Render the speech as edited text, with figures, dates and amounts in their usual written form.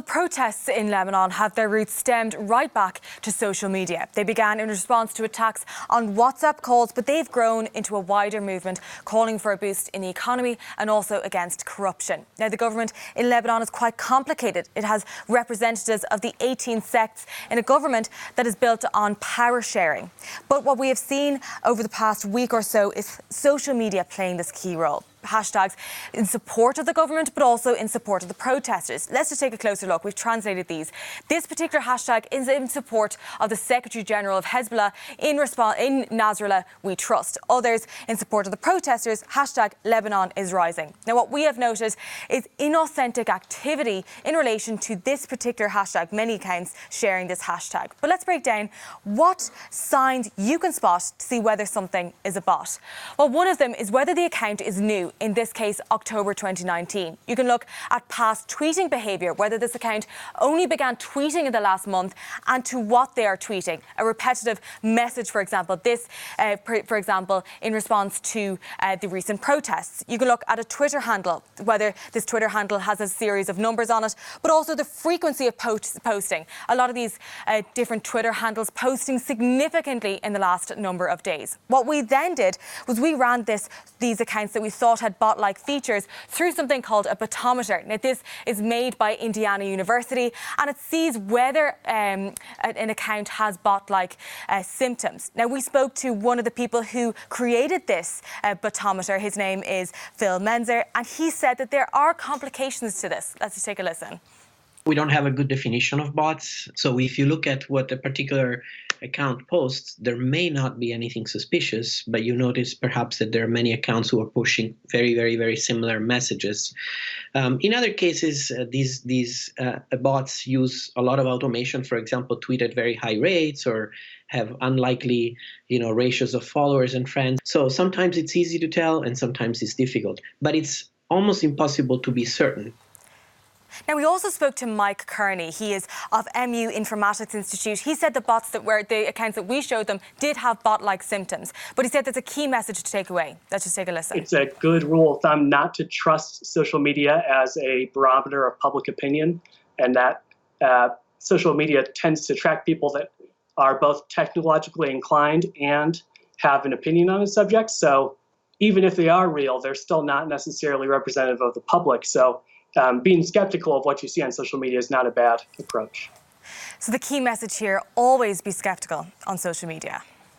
Well, the protests in Lebanon have their roots stemmed right back to social media. They began in response to attacks on WhatsApp calls, but they've grown into a wider movement calling for a boost in the economy and also against corruption. Now, the government in Lebanon is quite complicated. It has representatives of the 18 sects in a government that is built on power sharing. But what we have seen over the past week or so is social media playing this key role. Hashtags in support of the government, but also in support of the protesters. Let's just take a closer look. We've translated these. This particular hashtag is in support of the Secretary General of Hezbollah. In Nasrallah, we trust. Others in support of the protesters. Hashtag Lebanon is rising. Now, what we have noted is inauthentic activity in relation to this particular hashtag. Many accounts sharing this hashtag. But let's break down what signs you can spot to see whether something is a bot. Well, one of them is whether the account is new. In this case, October 2019. You can look at past tweeting behaviour, whether this account only began tweeting in the last month and to what they are tweeting. A repetitive message, for example, for example, in response to the recent protests. You can look at a Twitter handle, whether this Twitter handle has a series of numbers on it, but also the frequency of posting. A lot of these different Twitter handles posting significantly in the last number of days. What we then did was we ran these accounts that we thought had bot-like features through something called a botometer. Now, this is made by Indiana University and it sees whether an account has bot-like symptoms. Now, we spoke to one of the people who created this botometer. His name is Phil Menzer, and he said that there are complications to this. Let's just take a listen. We don't have a good definition of bots. So if you look at what a particular account posts, there may not be anything suspicious, but you notice perhaps that there are many accounts who are pushing very, very, very similar messages. In other cases, these bots use a lot of automation, for example, tweet at very high rates or have unlikely, ratios of followers and friends. So sometimes it's easy to tell and sometimes it's difficult, but it's almost impossible to be certain. Now, we also spoke to Mike Kearney. He is of MU Informatics Institute. He said the accounts that we showed them did have bot-like symptoms, but he said there's a key message to take away. Let's just take a listen. It's a good rule of thumb not to trust social media as a barometer of public opinion, and that social media tends to attract people that are both technologically inclined and have an opinion on a subject. So even if they are real, they're still not necessarily representative of the public. So being skeptical of what you see on social media is not a bad approach. So the key message here, always be skeptical on social media.